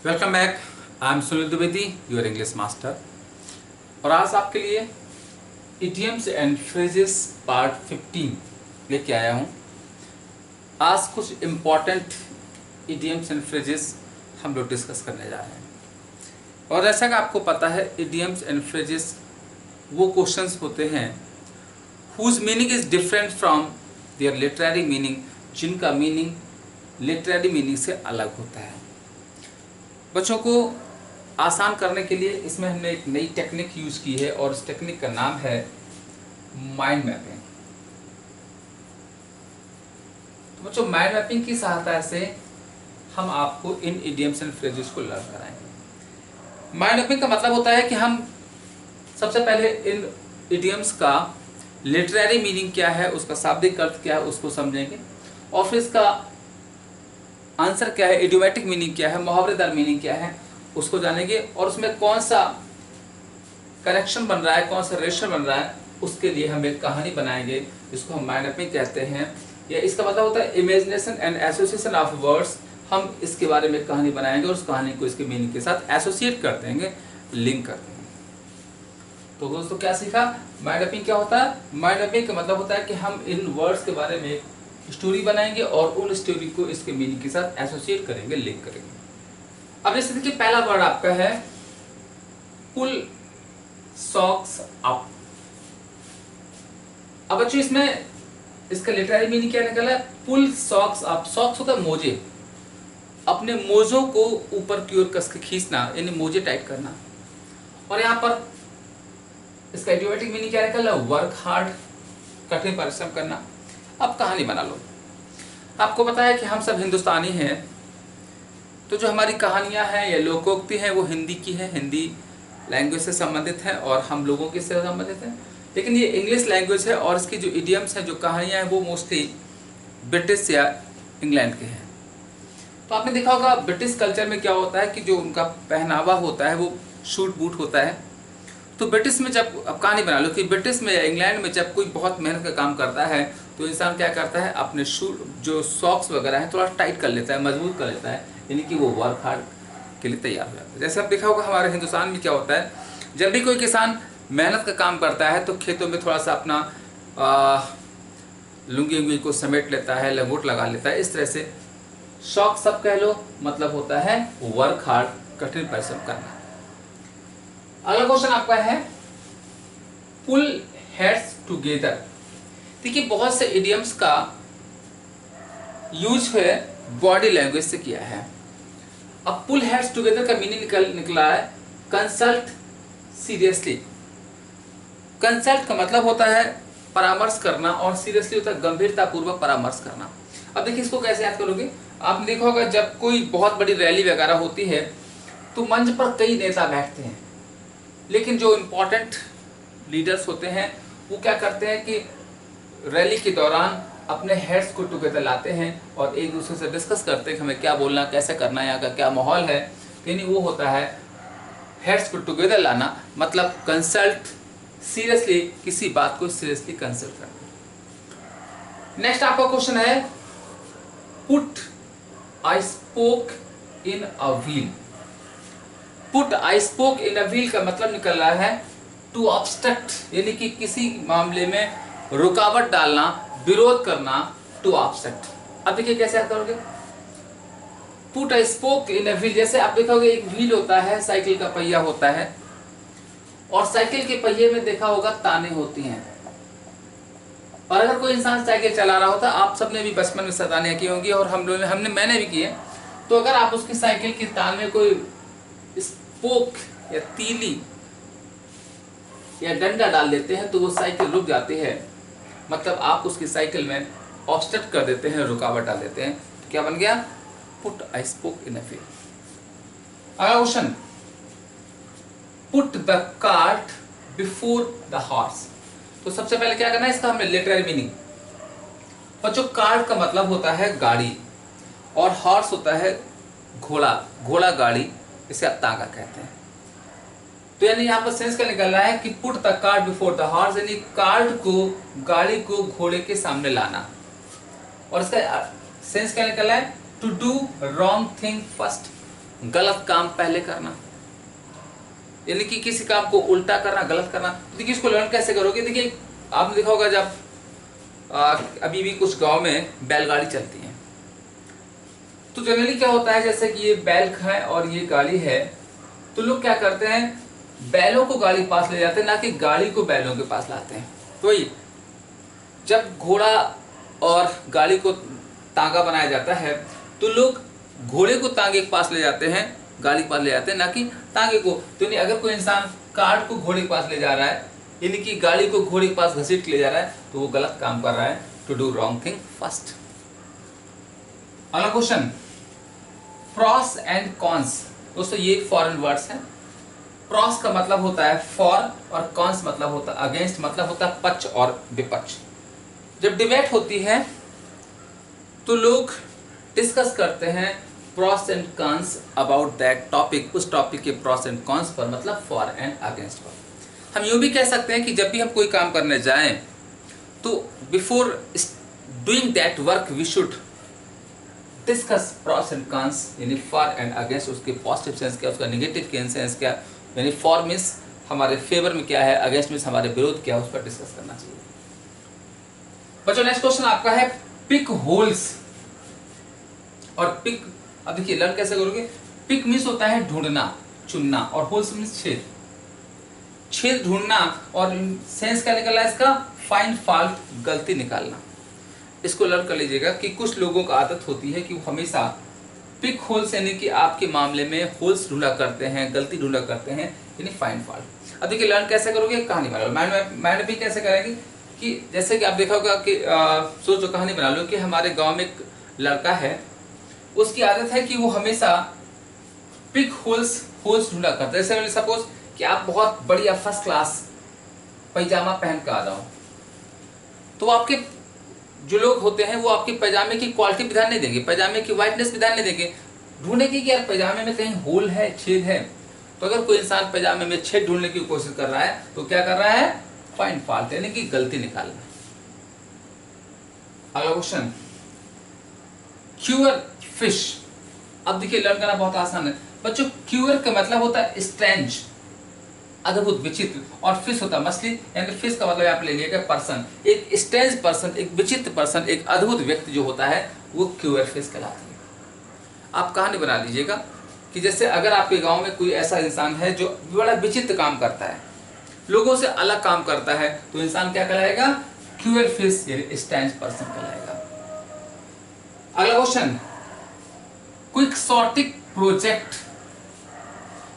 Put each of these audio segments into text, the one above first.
Welcome back. I am Sunil Dwivedi, your English master. और आज आपके लिए इडियम्स एंड फ्रेजेस पार्ट 15 लेके आया हूँ। आज कुछ इम्पॉर्टेंट इडियम्स एंड फ्रेजेस हम लोग डिस्कस करने जा रहे हैं। और जैसा कि आपको पता है, इडियम्स एंड फ्रेजेस वो क्वेश्चंस होते हैं whose meaning is different from their literary meaning, जिनका मीनिंग लिटरेरी मीनिंग से अलग होता है। बच्चों को आसान करने के लिए इसमें हमने एक नई टेक्निक यूज़ की है और इस टेक्निक का नाम है माइंड मैपिंग। तो बच्चों, माइंड मैपिंग की सहायता से हम आपको इन इडियम्स एंड फ्रेजेस को लर्न कराएंगे। माइंड मैपिंग का मतलब होता है कि हम सबसे पहले इन इडियम्स का लिटरेरी मीनिंग क्या है, उसका शाब्दिक अर्थ क्या है, उसको समझेंगे। और फिर इसका आंसर क्या है, इडियोमैटिक मीनिंग क्या है, मुहावरेदार मीनिंग क्या है, उसको जानेंगे। और उसमें कौन सा कनेक्शन बन रहा है, कौन सा रिलेशन बन रहा है, उसके लिए हम एक कहानी बनाएंगे, जिसको हम माइंड मैपिंग कहते हैं। या इसका मतलब होता है imagination and association of words. हम इसके बारे में कहानी बनाएंगे और उस कहानी को इसके मीनिंग के साथ एसोसिएट कर देंगे, लिंक कर देंगे। तो दोस्तों, क्या सीखा? माइंड मैपिंग क्या होता है? माइंड मैपिंग का मतलब होता है कि हम इन वर्ड्स के बारे में स्टोरी बनाएंगे और उन स्टोरी को इसके मीनिंग के साथ एसोसिएट करेंगे, लिंक करेंगे। अब जैसे देखिए, पहला वर्ड आपका है पुल सॉक्स अप। अब बच्चों, इसमें इसका लिटरेरी मीनिंग क्या निकला है? पुल सॉक्स अप। सॉक्स होता है मोजे, अपने मोजों को ऊपर की ओर कस के खींचना, यानी मोजे टाइट करना। और यहाँ पर इसका इडियोमैटिक मीनिंग क्या निकला? वर्क हार्ड, कठिन परिश्रम करना। अब कहानी बना लो। आपको पता है कि हम सब हिंदुस्तानी हैं, तो जो हमारी कहानियां हैं या लोकोक्ति हैं वो हिंदी की है, हिंदी लैंग्वेज से संबंधित है और हम लोगों के से संबंधित है। लेकिन ये इंग्लिश लैंग्वेज है और इसकी जो इडियम्स हैं, जो कहानियां हैं, वो मोस्टली ब्रिटिश या इंग्लैंड के हैं। तो आपने देखा होगा ब्रिटिश कल्चर में क्या होता है कि जो उनका पहनावा होता है वो सूट बूट होता है। तो ब्रिटिश में जब, अब कहानी बना लो कि ब्रिटिश में या इंग्लैंड में जब कोई बहुत मेहनत का काम करता है तो इंसान क्या करता है, अपने शू जो सॉक्स वगैरह हैं थोड़ा टाइट कर लेता है, मजबूत कर लेता है, यानी कि वो वर्क हार्ड के लिए तैयार हो जाता है। जैसे आप देखा होगा हमारे हिंदुस्तान में क्या होता है, जब भी कोई किसान मेहनत का काम करता है तो खेतों में थोड़ा सा अपना लुंगी उंगी को समेट लेता है, लंगोट लगा लेता है। इस तरह से शौक सब कह लो, मतलब होता है वर्क हार्ड, कठिन परिश्रम करना। अगला क्वेश्चन आपका है पुल हेड्स टुगेदर। देखिए, बहुत से इडियम्स का यूज है बॉडी लैंग्वेज से किया है। अब पुल हेड्स टुगेदर का मीनिंग निकला है कंसल्ट सीरियसली। कंसल्ट का मतलब होता है परामर्श करना और सीरियसली होता है गंभीरता पूर्वक परामर्श करना। अब देखिए, इसको कैसे याद करोगे? आपने देखा होगा जब कोई बहुत बड़ी रैली वगैरह होती है तो मंच पर कई नेता बैठते हैं, लेकिन जो इम्पोर्टेंट लीडर्स होते हैं वो क्या करते हैं कि रैली के दौरान अपने हेड्स को टुगेदर लाते हैं और एक दूसरे से डिस्कस करते हैं कि हमें क्या बोलना, कैसे करना है, यहाँ का क्या माहौल है। यानी वो होता है हेड्स को टुगेदर लाना, मतलब कंसल्ट सीरियसली, किसी बात को सीरियसली कंसल्ट करना। नेक्स्ट आपका क्वेश्चन है put I spoke in a wheel. Put I spoke in a wheel का मतलब निकल रहा है टू ऑब्स्ट्रक्ट, यानी कि किसी मामले में रुकावट डालना, विरोध करना, टू ऑब्स्ट्रक्ट। अब देखिए कैसे याद करोगे? Put I spoke in a wheel, जैसे आप देखोगे एक व्हील होता है, साइकिल का पहिया होता है, और साइकिल के पहिए में देखा होगा ताने होती हैं। और अगर कोई इंसान साइकिल चला रहा होता, आप सबने भी बचपन में सतानियां की होंगी और मैंने भी की है। तो अगर आप उसकी साइकिल की तान में कोई स्पोक या तीली या डंडा डाल देते हैं तो वो साइकिल रुक जाती है, मतलब आप उसकी साइकिल में ऑब्स्ट्रक्ट कर देते हैं, रुकावट डाल देते हैं। तो क्या बन गया? Put I spoke in a wheel. अगला question, put the cart before the horse. तो सबसे पहले क्या करना है, इसका हमें लिटरेरी मीनिंग। और जो कार्ट का मतलब होता है गाड़ी और हॉर्स होता है घोड़ा, घोड़ा गाड़ी, इसे आप तांगा कहते हैं। तो यानी यहाँ पर सेंस क्या निकल रहा है कि put the cart before the horse, यानी कार्ट को, गाड़ी को घोड़े के सामने लाना। और इसका सेंस क्या निकल रहा है? To do wrong thing first, गलत काम पहले करना, यानी कि किसी काम को उल्टा करना, गलत करना। देखिए इसको लर्न कैसे करोगे, देखिए आपने देखा होगा जब अभी भी कुछ गांव में बैलगाड़ी चलती है, तो जनरली क्या होता है, जैसे कि ये बैल है और ये गाड़ी है, तो लोग क्या करते हैं, बैलों को गाड़ी पास ले जाते हैं, ना कि गाड़ी को बैलों के पास लाते हैं। तो ये जब घोड़ा और गाड़ी को तांगा बनाया जाता है, तो लोग घोड़े को तांगे के पास ले जाते हैं, गाड़ी के पास ले जाते हैं, ना कि तांगे को। तो नहीं, अगर कोई इंसान कार्ड को घोड़े के पास ले जा रहा है, यानी कि गाड़ी को घोड़े के पास घसीट के ले जा रहा है, तो वो गलत काम कर रहा है, to do wrong thing first. अगला क्वेश्चन, प्रॉस एंड कॉन्स। दोस्तों ये फॉरेन वर्ड्स हैं। प्रॉस का मतलब होता है फॉर और कॉन्स मतलब होता है अगेंस्ट, मतलब होता है पक्ष और विपक्ष। जब डिबेट होती है तो लोग डिस्कस करते हैं pros and cons about that topic, उस टॉपिक के प्रॉस एंड कॉन्स पर, मतलब फॉर एंड अगेंस्ट पर। हम यूं भी कह सकते हैं कि जब भी हम कोई काम करने जाएं तो before doing that work we should discuss pros and cons, यानी फॉर एंड अगेंस्ट, उसके पॉजिटिव सेंस क्या, उसका नेगेटिव सेंस क्या, यानी फॉर मीन्स हमारे फेवर में क्या है, अगेंस्ट मीन्स हमारे विरोध क्या है, उस पर डिस्कस करना चाहिए। बच्चों नेक्स्ट क्वेश्चन आपका है पिक होल्स और पिक। अब देखिए लर्न कैसे करोगे, पिक मीन्स होता है ढूंढना, चुनना, और होल्स मीन्स छेद, छेद ढूंढना, और सेंस क्या निकला है इसका, फाइंड फॉल्ट, गलती निकालना। इसको लर्न कर लीजिएगा कि कुछ लोगों का आदत होती है कि वो हमेशा पिक होल्स यानी कि आपके मामले में होल्स ढूंढा करते हैं, गलती ढूंढा करते हैं, यानी फाइंड फॉल्ट। अब देखिए लर्न कैसे करोगे, कहानी बना लो। मैंने भी कैसे करेंगे कि जैसे कि आप देखा होगा कि सोचो कहानी बना लो कि हमारे गांव में एक लड़का है, उसकी आदत है कि वो हमेशा पिक होल्स ढूंढा करता है। जैसे सपोज कि आप बहुत बढ़िया फर्स्ट क्लास पैजामा पहन कर आ जाओ, तो आपके जो लोग होते हैं वो आपके पैजामे की क्वालिटी भी ध्यान नहीं देंगे, पैजामे की व्हाइटनेस भी ध्यान नहीं देंगे, ढूंढेंगे कि यार पैजामे में कहीं होल है, छेद है। तो अगर कोई इंसान पैजामे में छेद ढूंढने की कोशिश कर रहा है तो क्या कर रहा है, फाइंड फॉल्ट, यानी कि गलती निकालना। अगला क्वेश्चन, क्यूअर फिश। अब देखिए लर्न करना बहुत आसान है बच्चों। क्यूअर का मतलब होता है स्ट्रेंज, अद्भुत, विचित्र, और फिश होता है मछली, यानी फिश का मतलब आप ले लीजिएगा पर्सन। एक स्ट्रेंज पर्सन, एक विचित्र पर्सन, एक अद्भुत व्यक्ति जो होता है वो क्यूअर फिश कहलाती है। आप कहानी बना लीजिएगा कि जैसे अगर आपके गांव में कोई ऐसा इंसान है जो बड़ा विचित्र काम करता है, लोगों से अलग काम करता है, तो इंसान क्या कहलाएगा, क्यूअर फिश, यानी स्ट्रेंज पर्सन कहलाएगा। अगला क्वेश्चन, क्विक्सोटिक प्रोजेक्ट,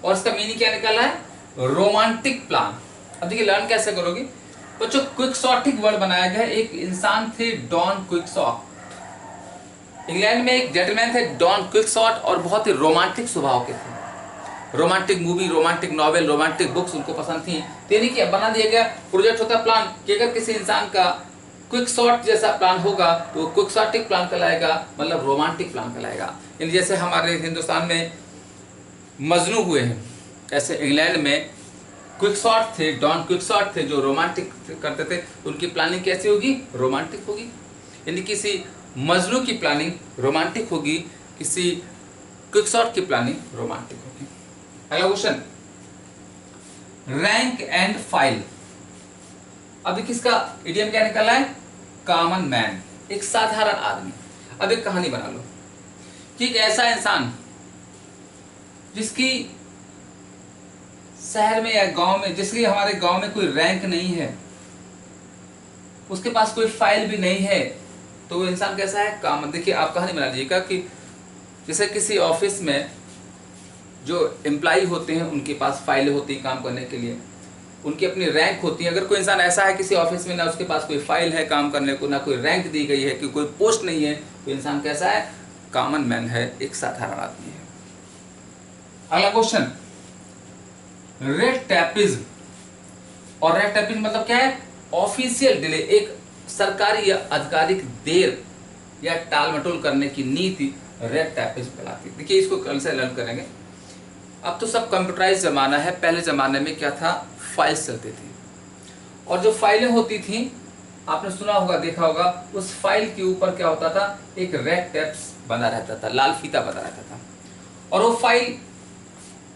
और इसका मीनिंग क्या निकला है, रोमांटिक प्लान। अब देखिए लर्न कैसे करोगे बच्चों, क्विक्सोटिक वर्ड बनाया गया है। एक इंसान थे डॉन क्विक्सॉट, इंग्लैंड में एक जेंटलमैन थे डॉन क्विक्सॉट, और बहुत ही रोमांटिक स्वभाव के थे। Romantic movie, romantic novel, romantic books उनको पसंद थी। यानी कि बना दिया गया प्रोजेक्ट होता है प्लान, कि अगर किसी इंसान का क्विक्सॉट जैसा प्लान होगा तो क्विक्सोटिक प्लान कहलाएगा, मतलब रोमांटिक प्लान कहलाएगा। यानी जैसे हमारे हिंदुस्तान में मजनू हुए हैं, ऐसे इंग्लैंड में क्विक्सॉट थे, डॉन क्विक्सॉट थे जो रोमांटिक करते थे, उनकी प्लानिंग कैसी होगी, रोमांटिक होगी। यानी किसी मजनू की प्लानिंग रोमांटिक होगी, किसी क्विक्सॉट की प्लानिंग रोमांटिक होगी। अगला क्वेश्चन, रैंक एंड फाइल। अब देखिए इसका इडियम क्या निकला है, कॉमन मैन, एक साधारण आदमी। अब एक कहानी बना लो कि एक ऐसा इंसान जिसकी शहर में या गांव में, जिसकी हमारे गांव में कोई रैंक नहीं है, उसके पास कोई फाइल भी नहीं है, तो वो इंसान कैसा है, कॉमन। देखिए आप कहानी बना लीजिएगा कि जैसे किसी ऑफिस में जो एम्प्लॉय होते हैं उनके पास फाइलें होती हैं काम करने के लिए, उनकी अपनी रैंक होती है। अगर कोई इंसान ऐसा है किसी ऑफिस में, ना उसके पास कोई फाइल है काम करने को, ना कोई रैंक दी गई है, कि कोई पोस्ट नहीं है, तो इंसान कैसा है, कॉमन मैन है, एक साधारण आदमी है। अगला क्वेश्चन, रेड टैपिज्म। और रेड टैपिज्म मतलब क्या है, ऑफिशियल डिले, एक सरकारी या आधिकारिक देर या टाल मटोल करने की नीति रेड टैपिज्म कहलाती है। देखिए इसको कल से लर्न करेंगे। अब तो सब कंप्यूटराइज जमाना है, पहले जमाने में क्या था, फाइल्स चलती थी, और जो फाइलें होती थी आपने सुना होगा, देखा होगा, उस फाइल के ऊपर क्या होता था, एक रेड टैप्स बना रहता था, लाल फीता बना रहता था। और वो फाइल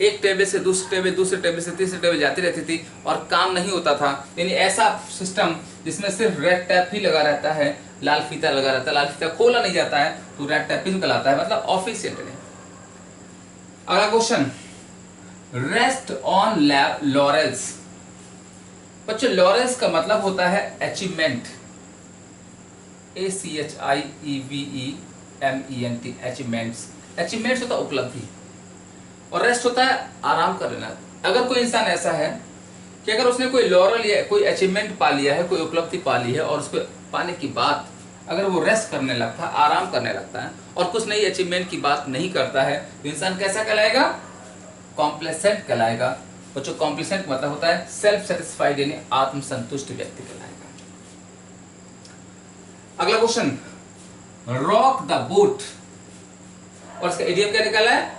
एक टेबल से दूसरे टेबल, दूसरे टेबल से तीसरे टेबल जाती रहती थी और काम नहीं होता था। यानी ऐसा सिस्टम जिसमें सिर्फ रेड टैप ही लगा रहता है, लाल फीता लगा रहता है, लाल फीता खोला नहीं जाता है, तो रेड टैप ही कहलाता है, मतलब ऑफिशिएंट है। अगला क्वेश्चन, रेस्ट ऑन लॉरेल्स। बच्चों लॉरेल्स का मतलब होता है अचीवमेंट, ACHIEVEMENT, अचीवमेंट्स। अचीवमेंट्स होता है उपलब्धि और रेस्ट होता है आराम कर लेना। अगर कोई इंसान ऐसा है कि अगर उसने कोई लॉरल या कोई अचीवमेंट पा लिया है, कोई उपलब्धि पा ली है और उसको पाने की बाद अगर वो रेस्ट करने लगता है, आराम करने लगता है और कुछ नई अचीवमेंट की बात नहीं करता है, तो इंसान कैसा कहलाएगा? कॉम्प्लेसेंट कहलाएगा। बच्चों कॉम्प्लेसेंट मतलब होता है सेल्फ सेटिस्फाइड, यानी आत्मसंतुष्ट व्यक्ति कहलाएगा। अगला क्वेश्चन, रॉक द बोट, और इसका इडियम क्या निकाला है?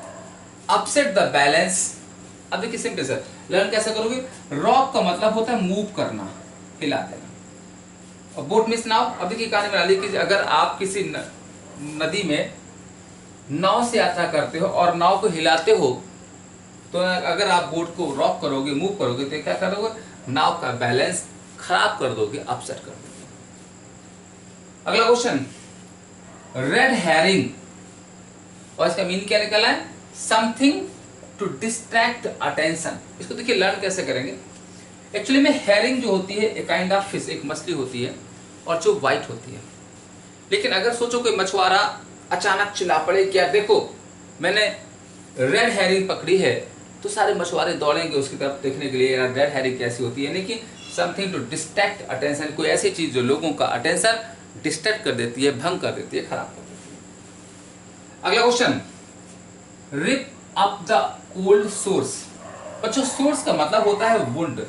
Upset the balance. अब देखिए सिंपल सर, लर्न कैसे करोगे? रॉक का मतलब होता है मूव करना, हिला देना, और बोट मीन्स नाव। अब देखिए कहानी बना ली कि अगर आप किसी नदी में नाव से यात्रा करते हो और नाव को हिलाते हो, तो अगर आप बोट को रॉक करोगे, मूव करोगे, तो क्या करोगे? नाव का बैलेंस खराब कर दोगे, अपसेट कर दोगे। अगला क्वेश्चन, रेड हैरिंग, और इसका मीनिंग क्या निकला है? Something to distract attention. इसको देखिए लर्न कैसे करेंगे। एक्चुअली में हैरिंग जो होती है एक काइंड ऑफ फिश, एक मछली होती है और जो व्हाइट होती है। लेकिन अगर सोचो कोई मछुआरा अचानक चिल्ला पड़े क्या देखो मैंने रेड हैरिंग पकड़ी है, तो सारे मछुआरे दौड़ेंगे उसकी तरफ देखने के लिए रेड हैरिंग कैसी होती है। यानी कि समथिंग टू डिस्ट्रैक्ट अटेंशन, कोई ऐसी चीज जो लोगों का अटेंशन डिस्ट्रैक्ट कर देती है, भंग कर देती है, खराब कर देती है। अगला question, rip up the old source. बच्चों सोर्स का मतलब होता है वुंड,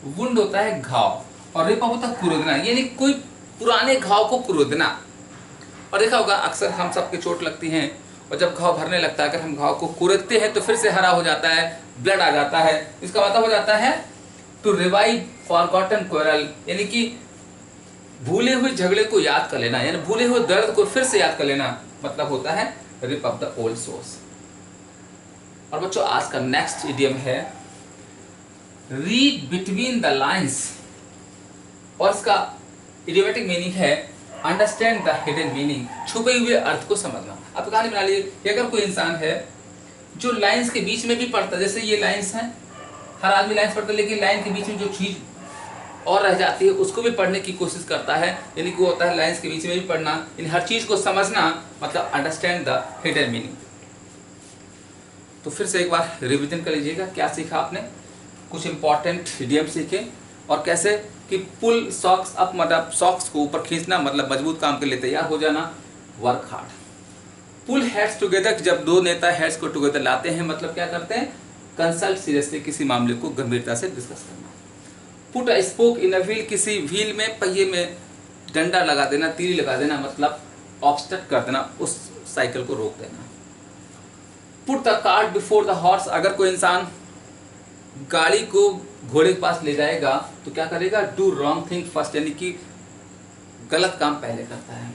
वुंड होता है घाव, और रिप अप होता है कुरेदना, यानी कोई पुराने घाव को कुरेदना। और देखा होगा अक्सर हम सबके चोट लगती हैं और जब घाव भरने लगता है, अगर हम घाव को कुरेदते हैं तो फिर से हरा हो जाता है, ब्लड आ जाता है। इसका मतलब हो जाता है टू रिवाइव फॉरगॉटन क्वेरल, यानी कि भूले हुए झगड़े को याद कर लेना, यानी भूले हुए दर्द को फिर से याद कर लेना, मतलब होता है rip up the old source. और बच्चों आज का नेक्स्ट इडियम है रीड बिटवीन द लाइंस, और इसका इडियोमेटिक मीनिंग है अंडरस्टैंड द हिडन मीनिंग, छुपे हुए अर्थ को समझना। आप कहानी बना लीजिए कि अगर कोई इंसान है जो लाइंस के बीच में भी पढ़ता, जैसे ये लाइंस हैं, हर आदमी लाइंस पढ़ता है, लेकिन लाइन के बीच में जो चीज और रह जाती है उसको भी पढ़ने की कोशिश करता है, यानी कि वो होता है लाइंस के बीच में भी पढ़ना, इन हर चीज को समझना, मतलब अंडरस्टैंड द हिडन मीनिंग। तो फिर से एक बार रिवीजन कर लीजिएगा, क्या सीखा आपने? कुछ इंपॉर्टेंट इडियम सीखे, और कैसे कि पुल सॉक्स अप मतलब सॉक्स को ऊपर खींचना, मतलब मजबूत काम के लिए तैयार हो जाना, वर्क हार्ड। पुल हेड्स टुगेदर, जब दो नेता हेड्स को टुगेदर लाते हैं, मतलब क्या करते हैं? कंसल्ट सीरियसली, किसी मामले को गंभीरता से डिस्कस करना। Put a spoke in a wheel, किसी व्हील में, पहिए में डंडा लगा देना, तीली लगा देना, मतलब ऑब्स्ट्रक्ट कर देना, उस साइकिल को रोक देना। Put the cart before the horse, अगर कोई इंसान गाड़ी को घोड़े के पास ले जाएगा तो क्या करेगा? डू रॉन्ग थिंग फर्स्ट, यानी कि गलत काम पहले करता है।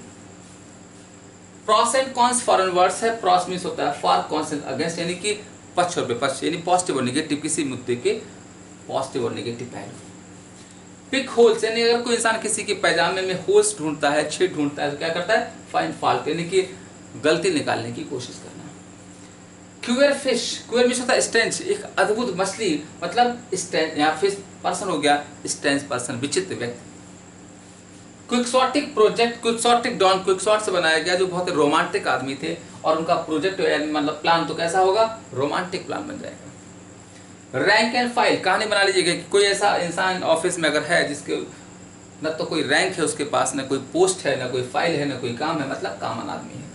Pros and cons foreign words है। प्रॉस मीन्स होता है फॉर, कॉन्स अगेंस्ट, यानी कि पक्ष और विपक्ष, यानी पॉजिटिव और नेगेटिव, किसी मुद्दे के पॉजिटिव और नेगेटिव पहलू। पिक होल्स, यानी अगर कोई इंसान किसी के पैजामे में होल्स ढूंढता है, छेद ढूंढता है, तो क्या करता है? फाइंड फॉल्ट, यानी कि गलती निकालने की कोशिश करना। क्यूअर फिश, क्यूअर मीन्स होता है स्ट्रेंज, एक अद्भुत मछली, मतलब स्ट्रेंज, यहाँ फिश पर्सन हो गया, स्ट्रेंज पर्सन, विचित्र व्यक्ति। क्विक्सॉटिक प्रोजेक्ट, क्विक्सॉटिक डॉन क्विक्सॉट से बनाया गया, जो बहुत रोमांटिक आदमी थे, और उनका प्रोजेक्ट मतलब प्लान तो कैसा होगा? रोमांटिक प्लान बन जाएगा। रैंक एंड फाइल, कहानी बना लीजिएगा कि कोई ऐसा इंसान ऑफिस में अगर है जिसके न तो कोई रैंक है उसके पास, न कोई पोस्ट है, न कोई फाइल है, न कोई काम है, मतलब कॉमन आदमी है।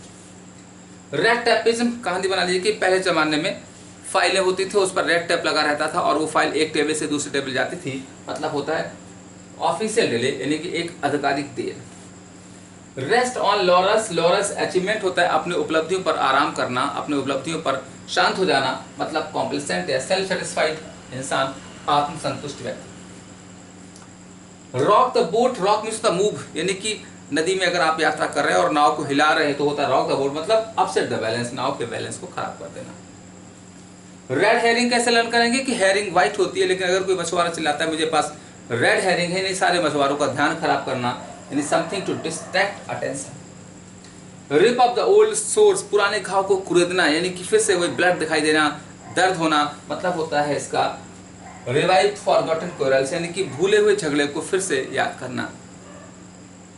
रेड टैपिज्म, कहानी बना लीजिए कि पहले जमाने में फाइलें होती थी, उस पर रेड टैप लगा रहता था और वो फाइल एक टेबल से दूसरे टेबल जाती थी, मतलब होता है ऑफिशियल डिले, यानी कि एक आधिकारिक देर। Rest on laurels, laurels achievement होता है अपने उपलब्धियों पर आराम करना, अपने उपलब्धियों पर शांत हो जाना, मतलब कॉम्प्लेसेंट या सेल्फ सेटिस्फाइड इंसान, आत्मसंतुष्ट व्यक्ति। Rock the boat, rock means the move, यानी कि नदी में अगर आप यात्रा कर रहे हैं और नाव को हिला रहे हैं तो होता है रॉक द बोट, मतलब अपसेट द बैलेंस, नाव के बैलेंस को खराब कर देना। रेड हेरिंग कैसे लर्न करेंगे कि हेरिंग व्हाइट होती है, लेकिन अगर कोई मछुआरा चिल्लाता है मुझे पास रेड हेरिंग है, नहीं सारे मछुआरों का ध्यान खराब करना, यानी something to distract attention. Rip off the old source, पुराने घाव को कुरेदना, यानी कि फिर से वही ब्लड दिखाई देना, दर्द होना, मतलब होता है इसका रिवाइव फॉरगॉटन क्वारल्स, यानी कि भूले हुए झगड़े को फिर से याद करना।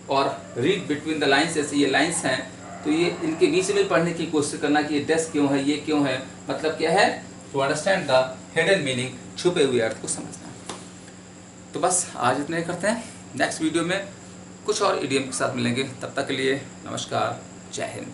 और रीड बिटवीन द लाइन्स, जैसे ये लाइन्स हैं तो ये इनके बीच में पढ़ने की कोशिश करना कि ये डेस क्यों है, ये क्यों है, मतलब क्या है, to understand the hidden meaning, छुपे हुए अर्थ को समझना। तो बस आज इतने करते हैं, नेक्स्ट वीडियो में कुछ और इडियम के साथ मिलेंगे, तब तक के लिए नमस्कार, जय हिंद।